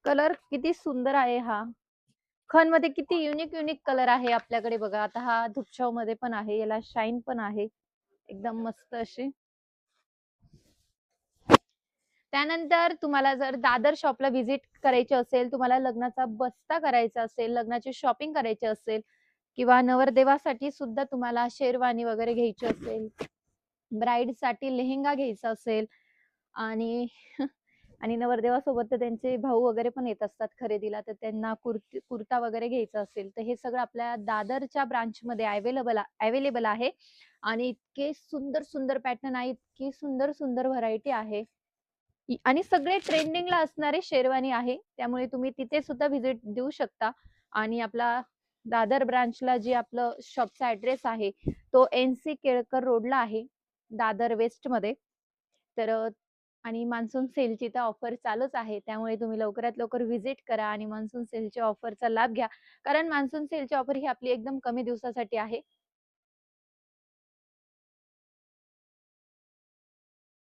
Colour किती सुंदर आहे हा. खणमध्ये किती युनिक युनिक कलर आहे आपल्याकडे बघा. आता हा धुपछाव मध्ये पण आहे, याला शाईन पण आहे. एकदम मस्त अशी. त्यानंतर तुम्हाला जर दादर शॉपला व्हिजिट करायची असेल, तुम्हाला लग्नाचा बस्ता करायचा असेल, लग्नाची शॉपिंग करायची असेल किंवा नवरदेवासाठी सुद्धा तुम्हाला शेरवानी वगैरे घ्यायची असेल, ब्राईडसाठी लेहेंगा घ्यायचा असेल आणि आणि नवरदेवासोबत तर त्यांचे भाऊ वगैरे पण येत असतात खरेदीला, तर त्यांना कुर्ता वगैरे घ्यायचा असेल, तर हे सगळं आपल्या दादरच्या ब्रांचमध्ये अवेलेबल आहे. आणि इतके सुंदर सुंदर पॅटर्न आहे, इतकी सुंदर सुंदर व्हरायटी आहे. आणि सगळे ट्रेंडिंगला असणारे शेरवानी आहे. त्यामुळे तुम्ही तिथे सुद्धा व्हिजिट देऊ शकता. आणि आपला दादर ब्रांचला जे आपलं शॉपचा ऍड्रेस आहे, तो NC केळकर रोडला आहे, दादर वेस्टमध्ये. तर आणि मान्सून सेलची तर ऑफर चालूच आहे. त्यामुळे तुम्ही लवकरात लवकर व्हिजिट करा आणि मान्सून सेलच्या ऑफरचा लाभ घ्या. कारण मान्सून सेलची ऑफर ही आपली एकदम कमी दिवसासाठी आहे.